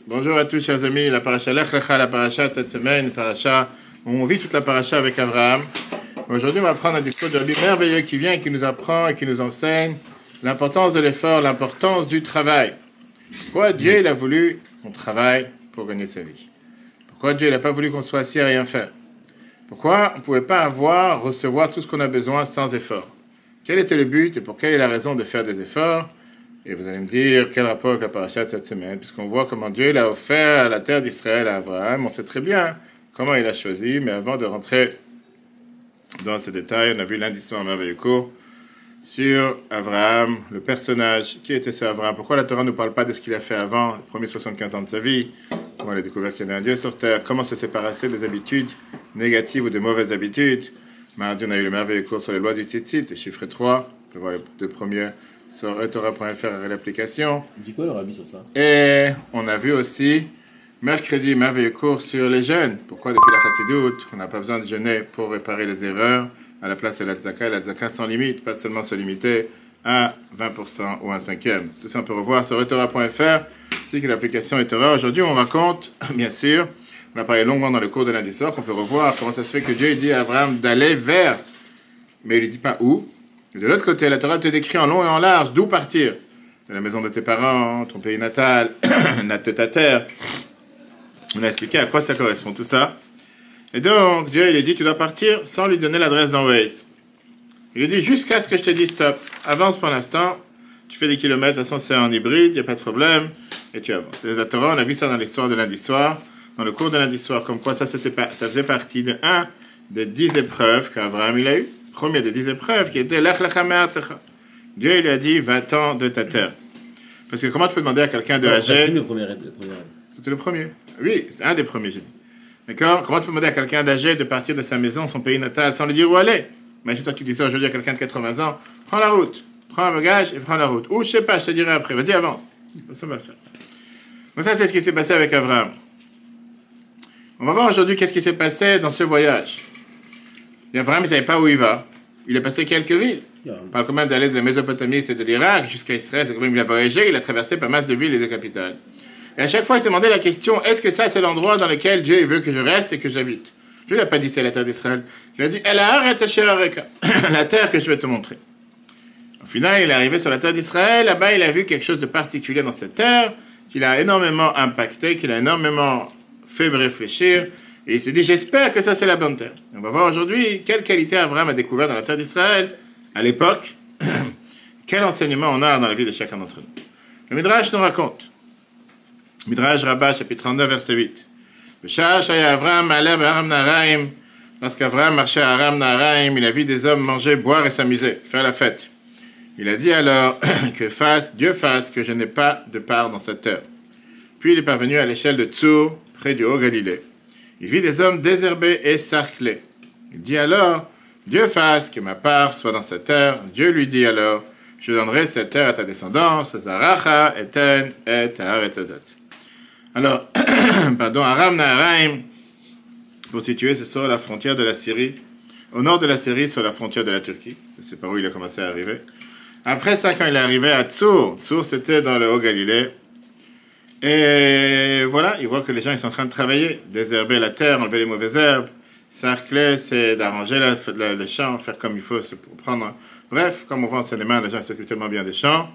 Bonjour à tous chers amis, la paracha Lech Lecha, la paracha de cette semaine, paracha où on vit toute la paracha avec Abraham. Aujourd'hui on va prendre un discours de Rabbi merveilleux qui vient et qui nous apprend et qui nous enseigne l'importance de l'effort, l'importance du travail. Pourquoi Dieu il a voulu qu'on travaille pour gagner sa vie? Pourquoi Dieu il n'a pas voulu qu'on soit assis à rien faire? Pourquoi on ne pouvait pas recevoir tout ce qu'on a besoin sans effort? Quel était le but et pour quelle est la raison de faire des efforts? Et vous allez me dire, quel rapport avec la paracha de cette semaine? Puisqu'on voit comment Dieu l'a offert la terre d'Israël à Abraham. On sait très bien comment il a choisi, mais avant de rentrer dans ces détails, on a vu lundi soir un merveilleux cours sur Abraham, le personnage. Qui était ce Abraham? Pourquoi la Torah ne nous parle pas de ce qu'il a fait avant, les premiers 75 ans de sa vie? Comment il a découvert qu'il y avait un Dieu sur terre? Comment se séparer des habitudes négatives ou de mauvaises habitudes? Mardi, on a eu le merveilleux cours sur les lois du tzitzit, les chiffres 3. On peut voir les deux premiers sur etora.fr et l'application. Il dit quoi le rabbi sur ça? Et on a vu aussi mercredi merveilleux cours sur les jeûnes. Pourquoi depuis la chassidoute on n'a pas besoin de jeûner pour réparer les erreurs? À la place de la tzaka sans limite, pas seulement se limiter à 20% ou un cinquième. Tout ça on peut revoir sur etora.fr, ainsi que l'application etora. Aujourd'hui on raconte, bien sûr, on a parlé longuement dans le cours de lundi soir, qu'on peut revoir comment ça se fait que Dieu dit à Abraham d'aller vers, mais il ne dit pas où. Et de l'autre côté, la Torah te décrit en long et en large d'où partir. De la maison de tes parents, ton pays natal, de ta terre. On a expliqué à quoi ça correspond tout ça. Et donc, Dieu, il lui dit, tu dois partir sans lui donner l'adresse dans Waze. Il lui dit, jusqu'à ce que je te dise stop. Avance pour l'instant. Tu fais des kilomètres, de toute façon, c'est en hybride, il n'y a pas de problème. Et tu avances. Et la Torah, on a vu ça dans l'histoire de lundi soir. Dans le cours de lundi soir, comme quoi ça faisait partie de un des 10 épreuves qu'Abraham il a eu. Premier des 10 épreuves qui était Lech Lecha me'artzecha. Dieu il lui a dit va-t'en de ta terre. Parce que comment tu peux demander à quelqu'un de âgé? C'était le premier. C'était le premier. Oui, c'est un des premiers, j'ai dit. D'accord? Comment tu peux demander à quelqu'un d'âgé de partir de sa maison, son pays natal, sans lui dire où aller? Imagine toi tu dis ça aujourd'hui à quelqu'un de 80 ans, prends la route, prends un bagage et prends la route. Ou je sais pas, je te dirai après. Vas-y avance. Ça va le faire. Donc ça c'est ce qui s'est passé avec Abraham. On va voir aujourd'hui qu'est-ce qui s'est passé dans ce voyage. Et Abraham, il ne savait pas où il va. Il a passé quelques villes. On parle quand même d'aller de la Mésopotamie et de l'Irak jusqu'à Israël. C'est quand même il a voyagé, il a traversé pas mal de villes et de capitales. Et à chaque fois, il s'est demandé la question, est-ce que ça, c'est l'endroit dans lequel Dieu veut que je reste et que j'habite? Dieu n'a pas dit c'est la terre d'Israël. Il a dit, la terre que je vais te montrer. Au final, il est arrivé sur la terre d'Israël. Là-bas, il a vu quelque chose de particulier dans cette terre, qu'il a énormément impacté, qu'il a énormément fait me réfléchir. Et il s'est dit, j'espère que ça c'est la bonne terre. On va voir aujourd'hui quelle qualité Abraham a découvert dans la terre d'Israël à l'époque. Quel enseignement on a dans la vie de chacun d'entre nous. Le Midrash nous raconte. Midrash Rabbah, chapitre 39, verset 8. Lorsqu'Abraham marchait à Aram Naharaim, il a vu des hommes manger, boire et s'amuser, faire la fête. Il a dit alors que Dieu fasse que je n'ai pas de part dans cette terre. Puis il est parvenu à l'échelle de Tsour, près du Haut-Galilée. Il vit des hommes désherbés et sarclés. Il dit alors, Dieu fasse que ma part soit dans cette terre. Dieu lui dit alors, je donnerai cette terre à ta descendance, Zaracha, Eten, et Haaretz Hazot. Alors, Aram Naharaim, pour situer, c'est sur la frontière de la Syrie, au nord de la Syrie, sur la frontière de la Turquie. C'est par où il a commencé à arriver. Après ça, quand il est arrivé à Tsour, Tsour c'était dans le Haut-Galilée. Et voilà, il voit que les gens ils sont en train de travailler, désherber la terre, enlever les mauvaises herbes. Sarcler, c'est d'arranger le champ, faire comme il faut, pour prendre. Bref, comme on voit en cinéma, les gens s'occupent tellement bien des champs.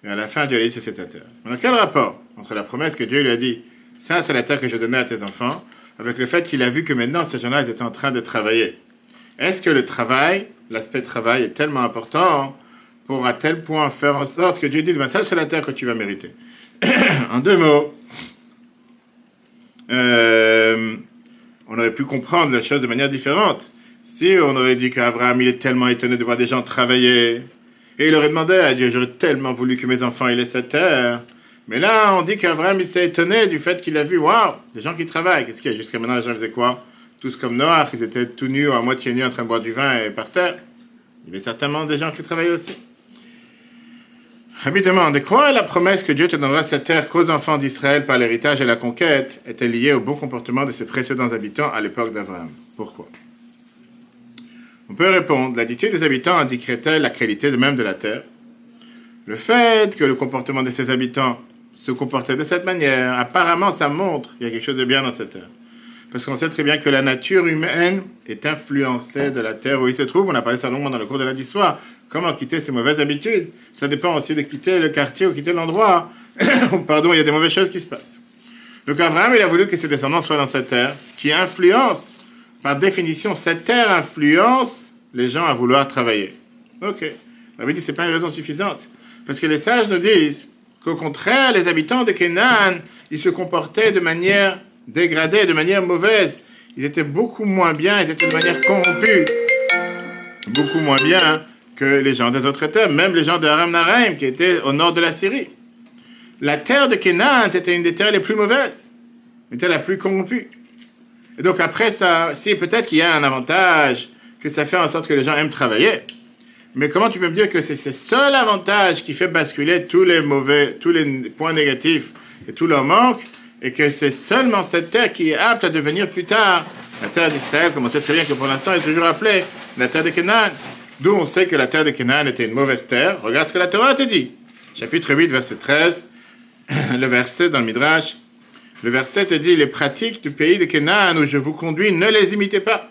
Et à la fin, Dieu lui dit, c'est cette terre. Maintenant, quel rapport entre la promesse que Dieu lui a dit, ça c'est la terre que je donnais à tes enfants, avec le fait qu'il a vu que maintenant, ces gens-là, ils étaient en train de travailler? Est-ce que le travail, l'aspect travail est tellement important pour à tel point faire en sorte que Dieu dise, ben, ça c'est la terre que tu vas mériter? En deux mots, on aurait pu comprendre la chose de manière différente. Si on aurait dit qu'Abraham, il est tellement étonné de voir des gens travailler, et il aurait demandé à Dieu, j'aurais tellement voulu que mes enfants aient cette terre. Mais là, on dit qu'Abraham, il s'est étonné du fait qu'il a vu, waouh, des gens qui travaillent. Qu'est-ce qu'il y a? Jusqu'à maintenant, les gens faisaient quoi? Tous comme Noah, ils étaient tout nus, à moitié nus, en train de boire du vin et par terre. Il y avait certainement des gens qui travaillaient aussi. Rabbi demande, crois à la promesse que Dieu te donnera cette terre qu'aux enfants d'Israël par l'héritage et la conquête était liée au bon comportement de ses précédents habitants à l'époque d'Abraham. Pourquoi? On peut répondre, l'attitude des habitants indiquerait-elle la qualité même de la terre? Le fait que le comportement de ses habitants se comportait de cette manière. Apparemment, ça montre qu'il y a quelque chose de bien dans cette terre. Parce qu'on sait très bien que la nature humaine est influencée de la terre où il se trouve. On a parlé ça longuement dans le cours de lundi soir. Comment quitter ses mauvaises habitudes? Ça dépend aussi de quitter le quartier ou quitter l'endroit. Pardon, il y a des mauvaises choses qui se passent. Donc Abraham, il a voulu que ses descendants soient dans cette terre qui influence, par définition, cette terre influence les gens à vouloir travailler. Ok. On avait dit que ce n'est pas une raison suffisante. Parce que les sages nous disent qu'au contraire, les habitants de Canaan, ils se comportaient de manière dégradée, de manière mauvaise. Ils étaient beaucoup moins bien, ils étaient de manière corrompue. Beaucoup moins bien que les gens des autres terres, même les gens de Aram Naharaim, qui étaient au nord de la Syrie. La terre de Canaan, c'était une des terres les plus mauvaises, une terre la plus corrompue. Et donc après ça, si peut-être qu'il y a un avantage, que ça fait en sorte que les gens aiment travailler, mais comment tu peux me dire que c'est ce seul avantage qui fait basculer tous les points négatifs et tous leurs manques, et que c'est seulement cette terre qui est apte à devenir plus tard la terre d'Israël, comme on sait très bien que pour l'instant elle est toujours appelée la terre de Canaan. D'où on sait que la terre de Canaan était une mauvaise terre. Regarde ce que la Torah te dit. Chapitre 8, verset 13, le verset dans le Midrash. Le verset te dit, les pratiques du pays de Canaan où je vous conduis, ne les imitez pas.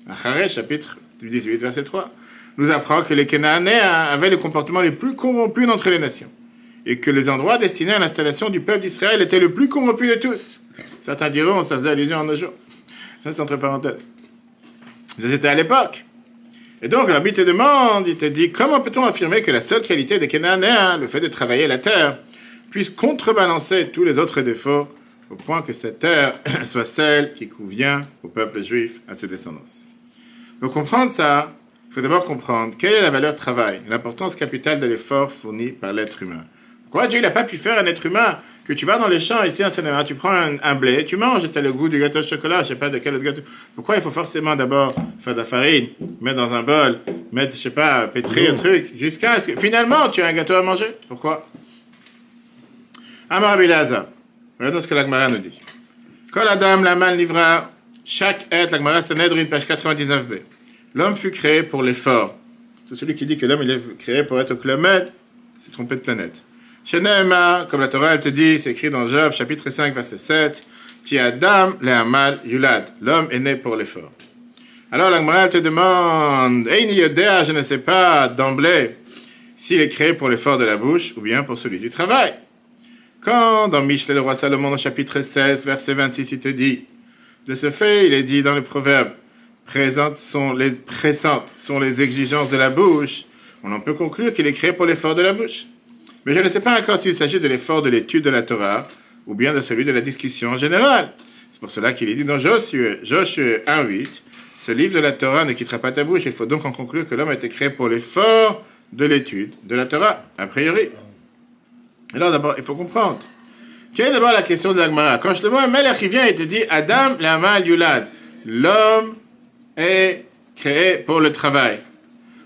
Acharé, chapitre 18, verset 3, nous apprend que les Cananéens avaient le comportement le plus corrompu d'entre les nations, et que les endroits destinés à l'installation du peuple d'Israël étaient le plus corrompu de tous. Certains diront, ça faisait allusion à nos jours. Ça, c'est entre parenthèses. C'était à l'époque. Et donc, l'Arbi te demande, il te dit, comment peut-on affirmer que la seule qualité des Cananéens, le fait de travailler la terre, puisse contrebalancer tous les autres défauts, au point que cette terre soit celle qui convient au peuple juif, à ses descendants. Pour comprendre ça, il faut d'abord comprendre quelle est la valeur travail, l'importance capitale de l'effort fourni par l'être humain. Pourquoi Dieu n'a pas pu faire un être humain que tu vas dans les champs ici en Seine-et-Marne, tu prends un blé, tu manges, tu as le goût du gâteau de chocolat, je ne sais pas de quel autre gâteau. Pourquoi il faut forcément d'abord faire de la farine, mettre dans un bol, mettre, je ne sais pas, pétrir un truc, jusqu'à ce que finalement tu as un gâteau à manger? Pourquoi? Amar Rabbi Elazar, regardons ce que la Gemara nous dit. Kol Adam Laman Livra, chaque être, la Gemara Sanhedrin, page 99b. L'homme fut créé pour l'effort. C'est celui qui dit que l'homme il est créé pour être au kilomètre, s'est trompé de planète. Sheneema, comme la Torah elle te dit, c'est écrit dans Job, chapitre 5, verset 7, Ti Adam le'amal yulad. L'homme est né pour l'effort. Alors la Gemara elle te demande, Eini yodea, je ne sais pas d'emblée s'il est créé pour l'effort de la bouche ou bien pour celui du travail. Quand dans Michelet le roi Salomon, au chapitre 16, verset 26, il te dit, de ce fait, il est dit dans le proverbe, pressantes sont les exigences de la bouche, on en peut conclure qu'il est créé pour l'effort de la bouche. Mais je ne sais pas encore s'il s'agit de l'effort de l'étude de la Torah ou bien de celui de la discussion en général. C'est pour cela qu'il est dit dans Josué 1.8, ce livre de la Torah ne quittera pas ta bouche. Il faut donc en conclure que l'homme a été créé pour l'effort de l'étude de la Torah, a priori. Alors d'abord, il faut comprendre. Quelle est d'abord la question de la Gemara? Quand le mot Melech il vient et te dit Adam l'amal yulad, l'homme est créé pour le travail.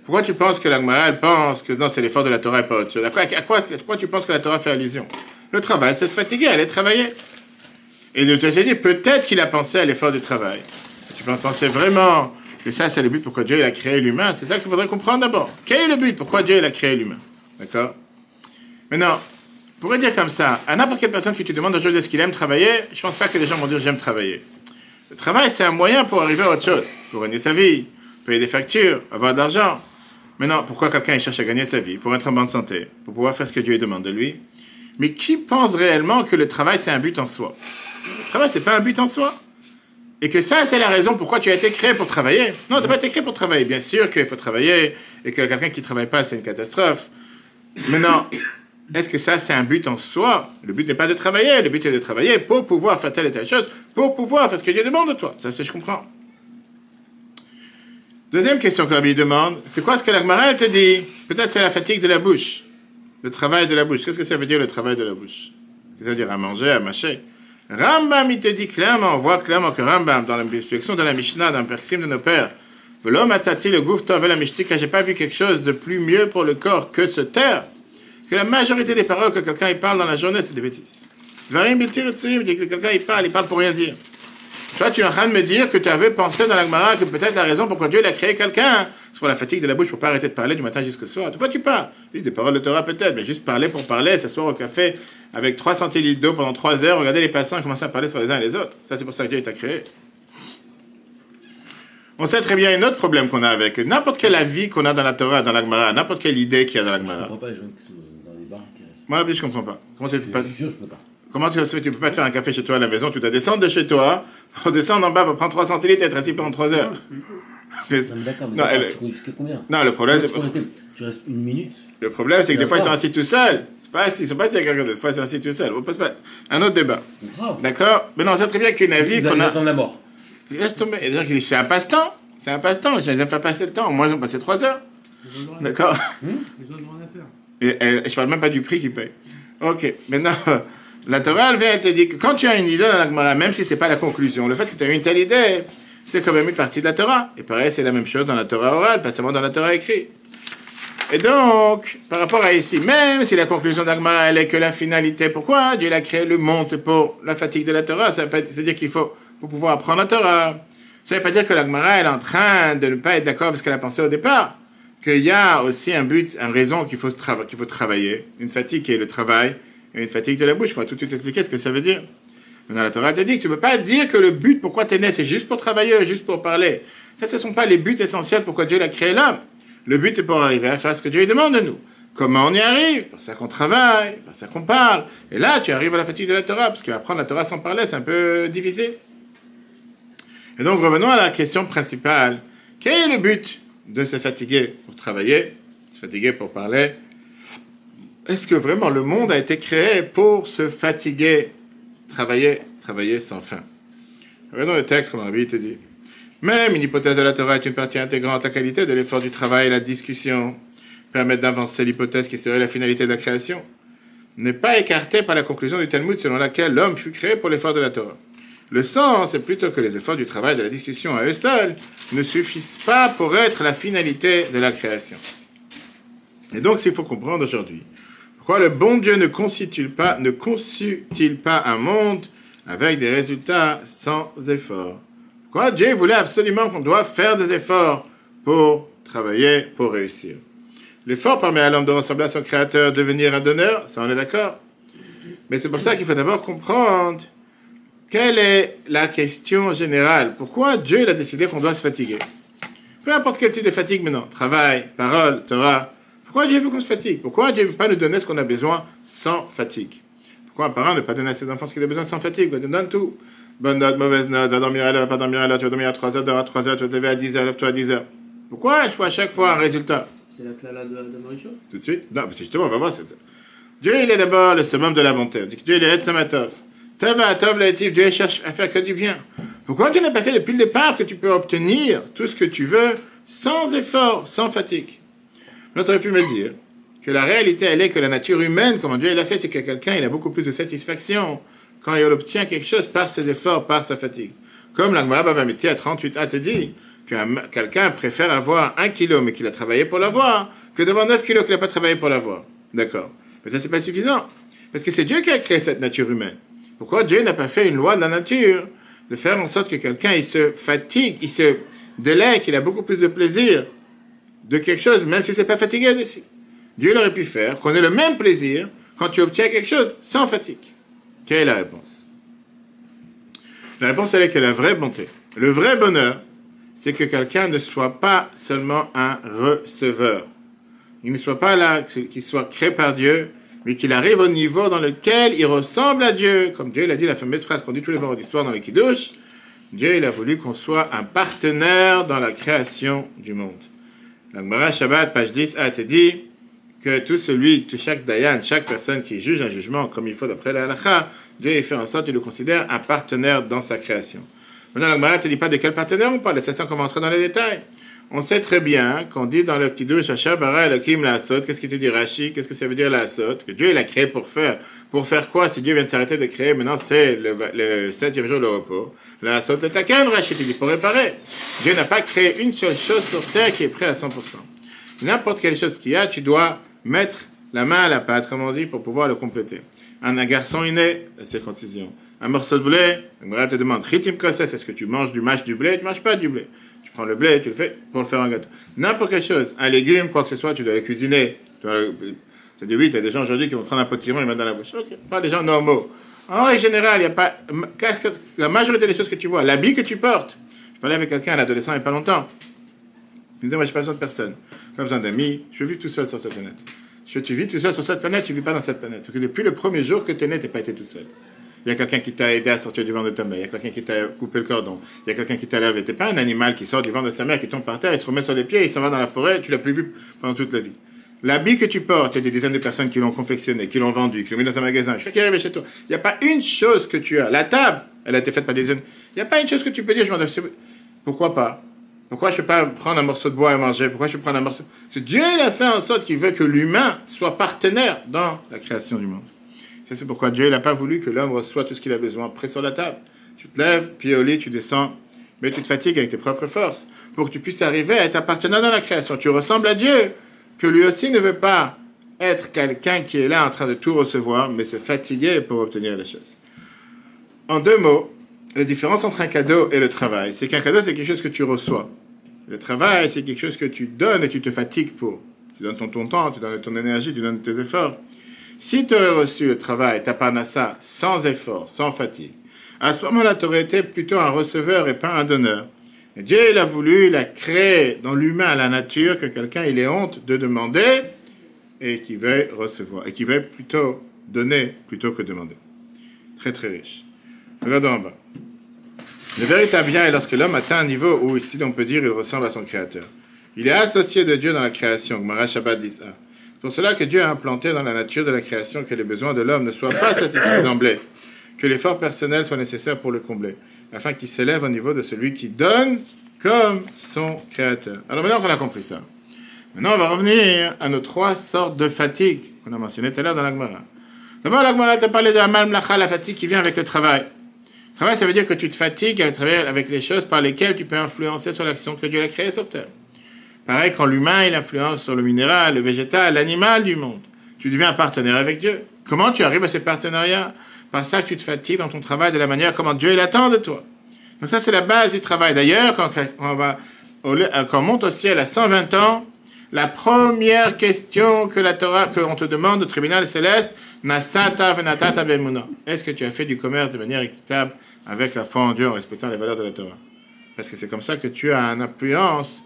Pourquoi tu penses que la Gemara elle pense que non, c'est l'effort de la Torah et pas autre chose? Après, pourquoi tu penses que la Torah fait allusion? Le travail, c'est se fatiguer, aller travailler. Et de te dire, peut-être qu'il a pensé à l'effort du travail. Tu peux penser vraiment que ça, c'est le but pourquoi Dieu il a créé l'humain. C'est ça qu'il faudrait comprendre d'abord. Quel est le but? Pourquoi Dieu il a créé l'humain? D'accord? Maintenant, on pourrait dire comme ça, à n'importe quelle personne que tu demandes aujourd'hui est-ce qu'il aime travailler, je ne pense pas que les gens vont dire j'aime travailler. Le travail, c'est un moyen pour arriver à autre chose, pour gagner sa vie, payer des factures, avoir de l'argent. Maintenant, pourquoi quelqu'un il cherche à gagner sa vie? Pour être en bonne santé, pour pouvoir faire ce que Dieu lui demande de lui. Mais qui pense réellement que le travail, c'est un but en soi? Le travail, c'est pas un but en soi. Et que ça, c'est la raison pourquoi tu as été créé pour travailler. Non, tu n'as pas été créé pour travailler. Bien sûr qu'il faut travailler, et que quelqu'un qui ne travaille pas, c'est une catastrophe. Mais non, est-ce que ça, c'est un but en soi? Le but n'est pas de travailler, le but est de travailler pour pouvoir faire telle et telle chose, pour pouvoir faire ce que Dieu demande de toi. Ça, c'est je comprends. Deuxième question que l'Arbi demande, c'est quoi ce que la Gemara te dit? Peut-être c'est la fatigue de la bouche, le travail de la bouche. Qu'est-ce que ça veut dire le travail de la bouche? Qu'est-ce que ça veut dire à manger, à mâcher? Rambam, il te dit clairement, on voit clairement que Rambam, dans la section de la Mishnah, dans le Persim de nos pères, l'homme a tati le gouffre tov et la mishtika, j'ai pas vu quelque chose de plus mieux pour le corps que se taire. Que la majorité des paroles que quelqu'un il parle dans la journée, c'est des bêtises. Varim biltir et dit que quelqu'un il parle pour rien dire. Toi, tu es en train de me dire que tu avais pensé dans la Gemara que peut-être la raison pourquoi Dieu a créé quelqu'un, c'est pour la fatigue de la bouche, pour pas arrêter de parler du matin jusqu'au soir. De quoi tu parles? Oui, des paroles de Torah peut-être, mais juste parler pour parler, s'asseoir au café avec 3 centilitres d'eau pendant 3 heures, regarder les passants et commencer à parler sur les uns et les autres. Ça, c'est pour ça que Dieu t'a créé. On sait très bien un autre problème qu'on a avec n'importe quel avis qu'on a dans la Torah, dans la Gemara, n'importe quelle idée qu'il y a dans la Gemara. Je comprends pas les gens qui sont dans les bars qui restent. Moi, là, je comprends pas. Comment tu peux pas... Je jure, je peux pas. Comment tu peux pas te faire un café chez toi à la maison? Tu dois descendre de chez toi, pour descendre en bas, pour prendre 3 centilitres et être assis pendant 3 heures. Mais... Non, mais d'accord, mais Non, d'accord, tu cours jusqu'à combien? Non, le problème, c'est... Tu restes 1 minute. Le problème, c'est que des fois, ils sont assis tout seuls. C'est pas assis, ils sont pas assis avec quelqu'un d'autre. Des fois, ils sont assis tout seuls. On passe pas... Un autre débat. Grave. D'accord? Mais non, on sait très bien qu'il y a une avis qu'on Ils a... attendent la mort. Laisse tomber. Il y a des gens qui disent, c'est un passe-temps. C'est un passe-temps. Je les aime faire passer le temps. Moi, ils ont passé 3 heures. D'accord? Les autres n'ont rien à faire. Et je parle même pas du prix qu'ils payent. Ok. Maintenant... La Torah, elle vient, elle te dit que quand tu as une idée dans la Gemara, même si c'est pas la conclusion, le fait que tu as eu une telle idée, c'est quand même une partie de la Torah. Et pareil, c'est la même chose dans la Torah orale, pas seulement dans la Torah écrite. Et donc, par rapport à ici, même si la conclusion de la Gemara, elle est que la finalité, pourquoi Dieu a créé le monde, c'est pour la fatigue de la Torah, ça veut pas dire qu'il faut pour pouvoir apprendre la Torah. Ça veut pas dire que la Gemara, elle est en train de ne pas être d'accord avec ce qu'elle a pensé au départ. Qu'il y a aussi un but, une raison qu'il faut travailler, une fatigue qui est le travail, et une fatigue de la bouche. On va tout de suite expliquer ce que ça veut dire. Maintenant, la Torah te dit que tu ne peux pas dire que le but pourquoi tu es né, c'est juste pour travailler, juste pour parler. Ça, ce ne sont pas les buts essentiels pourquoi Dieu l'a créé l'homme. Le but, c'est pour arriver à faire ce que Dieu lui demande de nous. Comment on y arrive? Par ça qu'on travaille, par ça qu'on parle. Et là, tu arrives à la fatigue de la Torah, parce qu'apprendre la Torah sans parler, c'est un peu difficile. Et donc, revenons à la question principale. Quel est le but de se fatiguer pour travailler, se fatiguer pour parler? Est-ce que vraiment le monde a été créé pour se fatiguer, travailler sans fin? Regardons le texte, comme Rabbi te dit. Même une hypothèse de la Torah est une partie intégrante. La qualité de l'effort du travail et la discussion permettent d'avancer l'hypothèse qui serait la finalité de la création. N'est pas écartée par la conclusion du Talmud selon laquelle l'homme fut créé pour l'effort de la Torah. Le sens est plutôt que les efforts du travail de la discussion à eux seuls ne suffisent pas pour être la finalité de la création. Et donc, s'il faut comprendre aujourd'hui, pourquoi le bon Dieu ne conçut-il pas un monde avec des résultats sans effort? Pourquoi Dieu voulait absolument qu'on doive faire des efforts pour travailler, pour réussir? L'effort permet à l'homme de ressembler à son créateur, devenir un donneur, ça on est d'accord. Mais c'est pour ça qu'il faut d'abord comprendre quelle est la question générale. Pourquoi Dieu il a décidé qu'on doit se fatiguer? Peu importe quel type de fatigue maintenant, travail, parole, Torah. Pourquoi Dieu veut qu'on se fatigue? Pourquoi Dieu ne veut pas nous donner ce qu'on a besoin sans fatigue? Pourquoi un parent ne pas donner à ses enfants ce qu'il a besoin sans fatigue? Il donne tout. Bonne note, mauvaise note, va dormir à l'heure, va pas dormir à l'heure, tu vas dormir à 3 heures, dors à 3 heures, tu vas te lever à 10 heures, lève-toi à 10 heures. Pourquoi il faut à chaque fois un résultat? C'est la clala de la nourriture. Tout de suite? Non, c'est justement, on va voir. Dieu, il est d'abord le summum de la bonté. Dieu, il est Etzamatov. Tov, Tov, Laïtif, Dieu cherche à faire que du bien. Pourquoi tu n'as pas fait depuis le départ que tu peux obtenir tout ce que tu veux sans effort, sans fatigue? L'autre aurait pu me dire que la réalité, elle est que la nature humaine, comme Dieu l'a fait, c'est que quelqu'un, il a beaucoup plus de satisfaction quand il obtient quelque chose par ses efforts, par sa fatigue. Comme la Gemara Baba Metzia 38a te dit que quelqu'un préfère avoir 1 kilo, mais qu'il a travaillé pour l'avoir, que d'avoir 9 kilos qu'il n'a pas travaillé pour l'avoir. D'accord. Mais ça, c'est pas suffisant. Parce que c'est Dieu qui a créé cette nature humaine. Pourquoi Dieu n'a pas fait une loi de la nature de faire en sorte que quelqu'un, il se fatigue, il se délecte, il a beaucoup plus de plaisir de quelque chose, même si c'est pas fatigué dessus. Dieu l'aurait pu faire, qu'on ait le même plaisir quand tu obtiens quelque chose sans fatigue. Quelle est la réponse? La réponse, elle est que la vraie bonté, le vrai bonheur, c'est que quelqu'un ne soit pas seulement un receveur. Il ne soit pas là, qu'il soit créé par Dieu, mais qu'il arrive au niveau dans lequel il ressemble à Dieu. Comme Dieu, il a dit la fameuse phrase qu'on dit tous les vendredis soirs dans les Kiddush, Dieu, il a voulu qu'on soit un partenaire dans la création du monde. La Gemara Shabbat, page 10, a été dit que chaque dayan, chaque personne qui juge un jugement comme il faut d'après la halakha, Dieu il fait en sorte qu'il le considère un partenaire dans sa création. Maintenant, la Gemara ne te dit pas de quel partenaire on parle, laisse ça qu'on va entrer dans les détails. On sait très bien qu'on dit dans le Kiddush, Asher bara Elokim la Asot, qu'est-ce qu'il te dit Rashi, qu'est-ce que ça veut dire la Asot? Que Dieu il a créé pour faire quoi? Si Dieu vient de s'arrêter de créer, maintenant c'est le 7e jour, le repos. La Asot le takan, Rashi te dit pour réparer. Dieu n'a pas créé une seule chose sur terre qui est prêt à 100%. N'importe quelle chose qu'il y a, tu dois mettre la main à la pâte, comme on dit, pour pouvoir le compléter. Un garçon est né, la circoncision. un morceau de blé, la te demande, Chitim Koses, est-ce que tu manges du blé? Tu ne manges pas du blé. Tu prends le blé, tu le fais pour le faire un gâteau. N'importe quelle chose, un légume, quoi que ce soit, tu dois le cuisiner. Tu dis oui, tu as des gens aujourd'hui qui vont prendre un potiron et le mettre dans la bouche. Ok, pas des gens normaux. En règle générale, il n'y a pas. La majorité des choses que tu vois, l'habit que tu portes. Je parlais avec quelqu'un, un adolescent, il n'y a pas longtemps. Il disait, moi, je n'ai pas besoin de personne. Je n'ai pas besoin d'amis. Je vis tout seul sur cette planète. Tu vis tout seul sur cette planète, tu ne vis pas dans cette planète. Parce que depuis le premier jour que tu es né, tu n'as pas été tout seul. Il y a quelqu'un qui t'a aidé à sortir du ventre de ta mère. Il y a quelqu'un qui t'a coupé le cordon. Il y a quelqu'un qui t'a lavé. Tu n'es pas un animal qui sort du ventre de sa mère, qui tombe par terre, il se remet sur les pieds, il s'en va dans la forêt, tu ne l'as plus vu pendant toute la vie. L'habit que tu portes, il y a des dizaines de personnes qui l'ont confectionné, qui l'ont vendu, qui l'ont mis dans un magasin. Je sais qui est arrivé chez toi. Il n'y a pas une chose que tu as. La table, elle a été faite par des dizaines. Il n'y a pas une chose que tu peux dire, pourquoi pas? Pourquoi je ne peux pas prendre un morceau de bois et manger? Pourquoi je peux prendre un morceau? C'est Dieu, il a fait en sorte qu'il veut que l'humain soit partenaire dans la création du monde. Ça, c'est pourquoi Dieu, il n'a pas voulu que l'homme reçoive tout ce qu'il a besoin près sur la table. Tu te lèves, pied au lit, tu descends, mais tu te fatigues avec tes propres forces pour que tu puisses arriver à être un partenaire dans la création. Tu ressembles à Dieu, que lui aussi ne veut pas être quelqu'un qui est là en train de tout recevoir, mais se fatiguer pour obtenir les choses. En deux mots, la différence entre un cadeau et le travail, c'est qu'un cadeau, c'est quelque chose que tu reçois. Le travail, c'est quelque chose que tu donnes et tu te fatigues pour. Tu donnes ton temps, tu donnes ton énergie, tu donnes tes efforts. Si tu aurais reçu le travail, ta parnassa, sans effort, sans fatigue, à ce moment-là, tu aurais été plutôt un receveur et pas un donneur. Et Dieu, il a voulu, il a créé dans l'humain, la nature, que quelqu'un, il ait honte de demander et qu'il veuille recevoir. Et qu'il veuille plutôt donner plutôt que demander. Très, très riche. Regardons en bas. Le véritable bien est lorsque l'homme atteint un niveau où, ici, on peut dire, il ressemble à son créateur. Il est associé de Dieu dans la création. Gemara Shabbat dit ça. C'est pour cela que Dieu a implanté dans la nature de la création que les besoins de l'homme ne soient pas satisfaits d'emblée, que l'effort personnel soit nécessaire pour le combler, afin qu'il s'élève au niveau de celui qui donne comme son créateur. Alors maintenant qu'on a compris ça, maintenant on va revenir à nos trois sortes de fatigue qu'on a mentionnées tout à l'heure dans la Gemara. D'abord, la Gemara t'a parlé de Amal Mlacha, la fatigue qui vient avec le travail. Le travail, ça veut dire que tu te fatigues avec les choses par lesquelles tu peux influencer sur l'action que Dieu a créée sur terre. Pareil, quand l'humain, il influence sur le minéral, le végétal, l'animal du monde. Tu deviens un partenaire avec Dieu. Comment tu arrives à ce partenariat? Par ça que tu te fatigues dans ton travail de la manière comment Dieu il attend de toi. Donc ça, c'est la base du travail. D'ailleurs, quand on monte au ciel à 120 ans, la première question que la Torah, qu'on te demande au tribunal céleste, Nasata venatata bemuna. Est-ce que tu as fait du commerce de manière équitable avec la foi en Dieu en respectant les valeurs de la Torah? Parce que c'est comme ça que tu as une influence.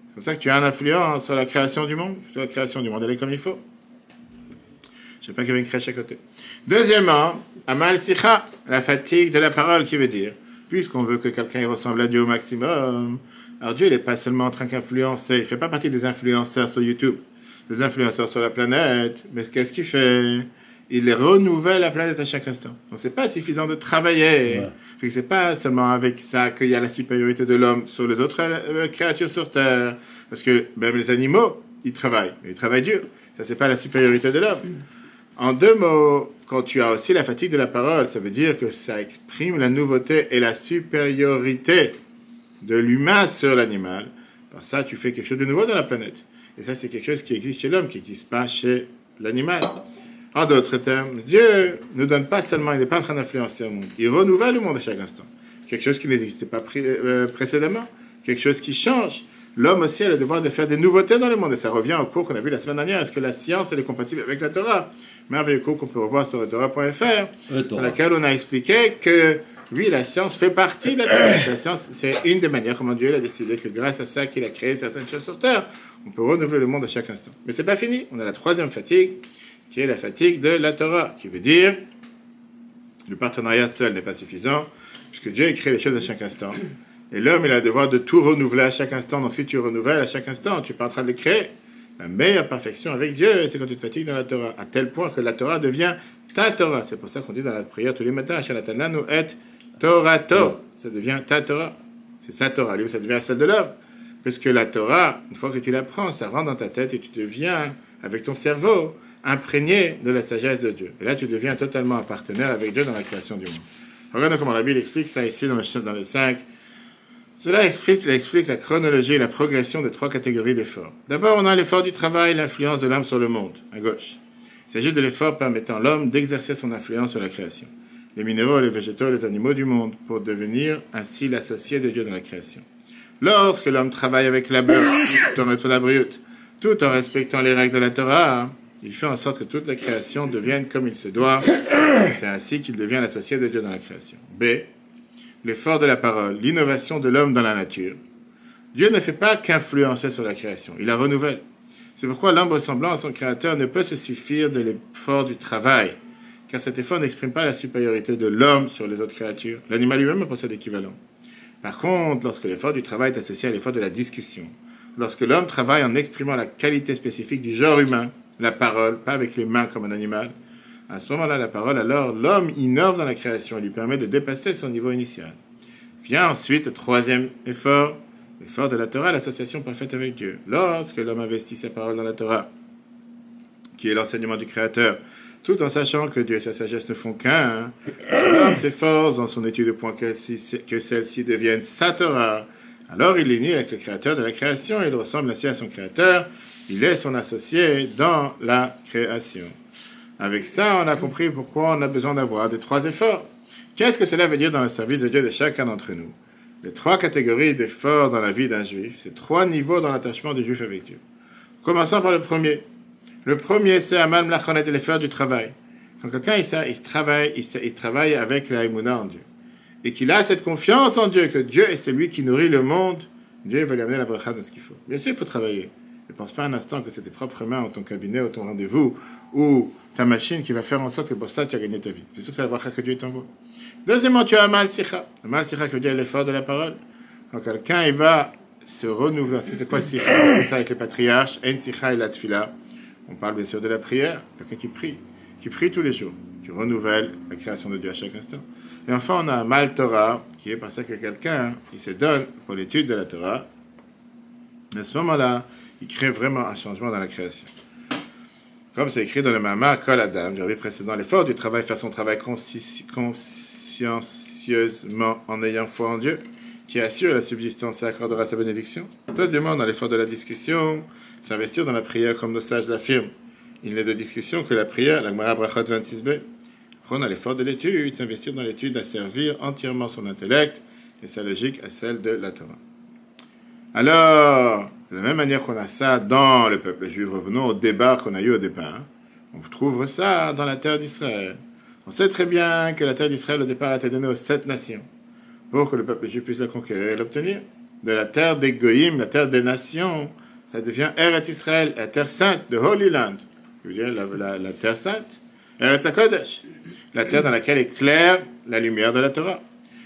C'est comme ça que tu as une influence sur la création du monde. Sur la création du monde, elle est comme il faut. Je ne sais pas qu'il y avait une crèche à côté. Deuxièmement, Amal Sicha, la fatigue de la parole, qui veut dire, puisqu'on veut que quelqu'un ressemble à Dieu au maximum, alors Dieu, il n'est pas seulement en train d'influencer, il ne fait pas partie des influenceurs sur YouTube, des influenceurs sur la planète, mais qu'est-ce qu'il fait? Il renouvelle la planète à chaque instant. Donc c'est pas suffisant de travailler. Ouais. C'est pas seulement avec ça qu'il y a la supériorité de l'homme sur les autres créatures sur Terre. Parce que même les animaux, ils travaillent. Mais ils travaillent dur. Ça, c'est pas la supériorité de l'homme. En deux mots, quand tu as aussi la fatigue de la parole, ça veut dire que ça exprime la nouveauté et la supériorité de l'humain sur l'animal. Par ça, tu fais quelque chose de nouveau dans la planète. Et ça, c'est quelque chose qui existe chez l'homme, qui n'existe pas chez l'animal. En d'autres termes, Dieu ne donne pas seulement, il n'est pas en train d'influencer le monde, il renouvelle le monde à chaque instant. Quelque chose qui n'existait pas précédemment, quelque chose qui change. L'homme aussi a le devoir de faire des nouveautés dans le monde, et ça revient au cours qu'on a vu la semaine dernière. Est-ce que la science elle est compatible avec la Torah? Merveilleux cours qu'on peut revoir sur Torah.fr, dans laquelle on a expliqué que, oui, la science fait partie de la Torah. La science, c'est une des manières comment Dieu a décidé que grâce à ça qu'il a créé certaines choses sur Terre, on peut renouveler le monde à chaque instant. Mais c'est pas fini, on a la troisième fatigue, qui est la fatigue de la Torah, qui veut dire le partenariat seul n'est pas suffisant, puisque Dieu crée les choses à chaque instant. Et l'homme, il a le devoir de tout renouveler à chaque instant. Donc si tu renouvelles à chaque instant, tu n'es pas en train de les créer. La meilleure perfection avec Dieu, c'est quand tu te fatigues dans la Torah, à tel point que la Torah devient ta Torah. C'est pour ça qu'on dit dans la prière tous les matins, Hashalatananu et Torato. Ça devient ta Torah. C'est sa Torah. Lui, ça devient celle de l'homme. Parce que la Torah, une fois que tu l'apprends, ça rentre dans ta tête et tu deviens, avec ton cerveau, imprégné de la sagesse de Dieu. Et là, tu deviens totalement un partenaire avec Dieu dans la création du monde. Regarde comment la Bible explique ça ici dans le 5. Cela explique la chronologie et la progression des trois catégories d'efforts. D'abord, on a l'effort du travail, l'influence de l'âme sur le monde, à gauche. Il s'agit de l'effort permettant à l'homme d'exercer son influence sur la création. les minéraux, les végétaux, les animaux du monde, pour devenir ainsi l'associé de Dieu dans la création. Lorsque l'homme travaille avec labeur, tout en respectant les règles de la Torah, il fait en sorte que toute la création devienne comme il se doit. C'est ainsi qu'il devient l'associé de Dieu dans la création. B. L'effort de la parole, l'innovation de l'homme dans la nature. Dieu ne fait pas qu'influencer sur la création, il la renouvelle. C'est pourquoi l'homme ressemblant à son créateur ne peut se suffire de l'effort du travail, car cet effort n'exprime pas la supériorité de l'homme sur les autres créatures. L'animal lui-même possède l'équivalent. Par contre, lorsque l'effort du travail est associé à l'effort de la discussion, lorsque l'homme travaille en exprimant la qualité spécifique du genre humain, la parole, pas avec les mains comme un animal, à ce moment-là, la parole, alors, l'homme innove dans la création et lui permet de dépasser son niveau initial. Vient ensuite le troisième effort, l'effort de la Torah, l'association parfaite avec Dieu. Lorsque l'homme investit sa parole dans la Torah, qui est l'enseignement du Créateur, tout en sachant que Dieu et sa sagesse ne font qu'un, l'homme s'efforce dans son étude au point que celle-ci devienne sa Torah. Alors il est né avec le Créateur de la création et il ressemble ainsi à son Créateur. Il est son associé dans la création. Avec ça, on a compris pourquoi on a besoin d'avoir des trois efforts. Qu'est-ce que cela veut dire dans le service de Dieu de chacun d'entre nous? Les trois catégories d'efforts dans la vie d'un juif, c'est trois niveaux dans l'attachement du juif avec Dieu. Commençons par le premier. Le premier, c'est Amal Mlachonet, l'effort du travail. Quand quelqu'un il travaille avec la Emouna en Dieu, et qu'il a cette confiance en Dieu, que Dieu est celui qui nourrit le monde, Dieu va lui amener la bracha dans ce qu'il faut. Bien sûr, il faut travailler. Ne pense pas un instant que c'est tes propres mains, ou ton cabinet, ou ton rendez-vous, ou ta machine qui va faire en sorte que pour ça, tu as gagné ta vie. C'est sûr que c'est la bracha que Dieu t'envoie. Deuxièmement, tu as Amal Sicha. Amal Sicha, qui veut dire l'effort de la parole. Quand quelqu'un, il va se renouveler. C'est quoi Sicha? On fait ça avec les patriarches. En Sicha et la Tfila. On parle bien sûr de la prière. Quelqu'un qui prie tous les jours, qui renouvelle la création de Dieu à chaque instant. Et enfin, on a Amal Torah, qui est parce que quelqu'un, il se donne pour l'étude de la Torah. À ce moment-là, il crée vraiment un changement dans la création. Comme c'est écrit dans le Mahama, Kol Adam, j'avais précédent, l'effort du travail, faire son travail consciencieusement en ayant foi en Dieu, qui assure la subsistance et accordera sa bénédiction. Deuxièmement, dans l'effort de la discussion, s'investir dans la prière comme nos sages l'affirment. Il n'est de discussion que la prière, la Gemara Brachot 26b. On a l'effort de l'étude, s'investir dans l'étude, à servir entièrement son intellect et sa logique à celle de la Torah. Alors, de la même manière qu'on a ça dans le peuple juif, revenons au débat qu'on a eu au départ. On trouve ça dans la terre d'Israël. On sait très bien que la terre d'Israël au départ a été donnée aux 7 nations pour que le peuple juif puisse la conquérir et l'obtenir. De la terre des Goïm, la terre des nations, ça devient Eretz Israël, la terre sainte, the Holy Land. Je veux dire la terre sainte, Eretz HaKodesh, la terre dans laquelle éclaire la lumière de la Torah.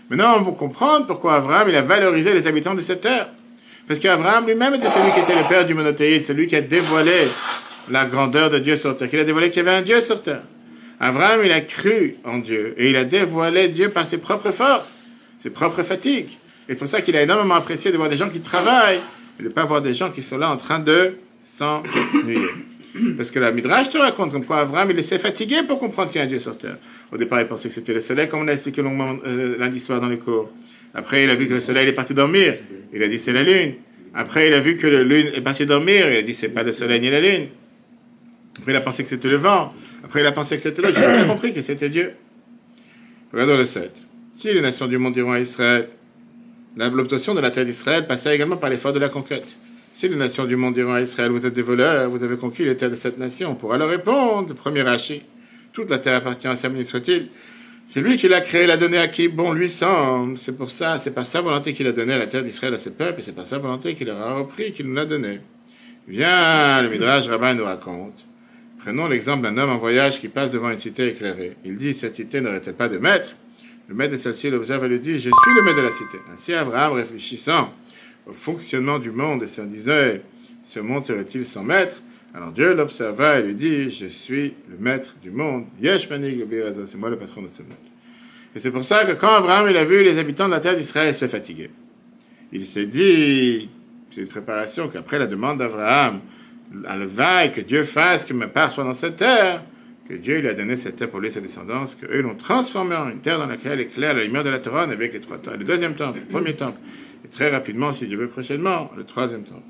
Maintenant, on va comprendre pourquoi Abraham il a valorisé les habitants de cette terre. Parce qu'Abraham lui-même était celui qui était le père du monothéisme, celui qui a dévoilé la grandeur de Dieu sur terre, qui a dévoilé qu'il y avait un Dieu sur terre. Abraham, il a cru en Dieu, et il a dévoilé Dieu par ses propres forces, ses propres fatigues. Et c'est pour ça qu'il a énormément apprécié de voir des gens qui travaillent, et de ne pas voir des gens qui sont là en train de s'ennuyer. Parce que la Midrash te raconte comme quoi Abraham, il s'est fatigué pour comprendre qu'il y a un Dieu sur terre. Au départ, il pensait que c'était le soleil, comme on l'a expliqué longuement lundi soir dans les cours. Après, il a vu que le soleil est parti dormir. Il a dit c'est la lune. Après, il a vu que la lune est partie dormir. Il a dit c'est pas le soleil ni la lune. Après, il a pensé que c'était le vent. Après, il a pensé que c'était l'autre. Il a compris que c'était Dieu. Regardons le 7. Si les nations du monde diront à Israël, l'obtention de la terre d'Israël passait également par l'effort de la conquête. Si les nations du monde diront à Israël, vous êtes des voleurs, vous avez conquis les terres de cette nation, on pourra leur répondre, le premier Rashi, toute la terre appartient à Samini soit-il. C'est lui qui l'a créé, l'a donné à qui bon lui semble. C'est pour ça, c'est par sa volonté qu'il a donné la terre d'Israël à ses peuples, et c'est par sa volonté qu'il leur a repris, qu'il nous l'a donné. Viens, le Midrash Rabbin nous raconte. Prenons l'exemple d'un homme en voyage qui passe devant une cité éclairée. Il dit, cette cité n'aurait-elle pas de maître? Le maître de celle-ci l'observe et lui dit, je suis le maître de la cité. Ainsi Abraham, réfléchissant au fonctionnement du monde et se disait, ce monde serait-il sans maître? Alors Dieu l'observa et lui dit, je suis le maître du monde. Yesh manig, c'est moi le patron de ce monde. Et c'est pour ça que quand Abraham il a vu les habitants de la terre d'Israël se fatiguer, il s'est dit, c'est une préparation qu'après la demande d'Abraham, à le vaille que Dieu fasse que ma part soit dans cette terre, que Dieu lui a donné cette terre pour lui et sa descendance, qu'eux l'ont transformée en une terre dans laquelle éclaire la lumière de la Torah avec les 3 temples, le deuxième temple, le premier temple, et très rapidement, si Dieu veut prochainement, le 3e temple.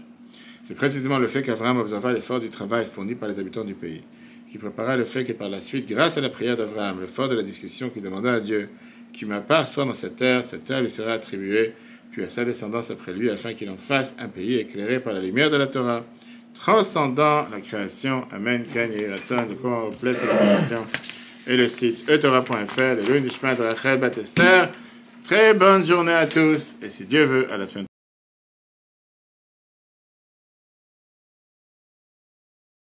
C'est précisément le fait qu'Abraham observa l'effort du travail fourni par les habitants du pays, qui prépara le fait que par la suite, grâce à la prière d'Abraham, le fort de la discussion qu'il demanda à Dieu, qui ma part soit dans cette terre lui sera attribuée, puis à sa descendance après lui, afin qu'il en fasse un pays éclairé par la lumière de la Torah, transcendant la création. Amen. Gagne Ratson, de quoi on plaît sur la création. Et le site etora.fr, le Louis Nishmat Rachel Batester. Très bonne journée à tous, et si Dieu veut, à la semaine prochaine.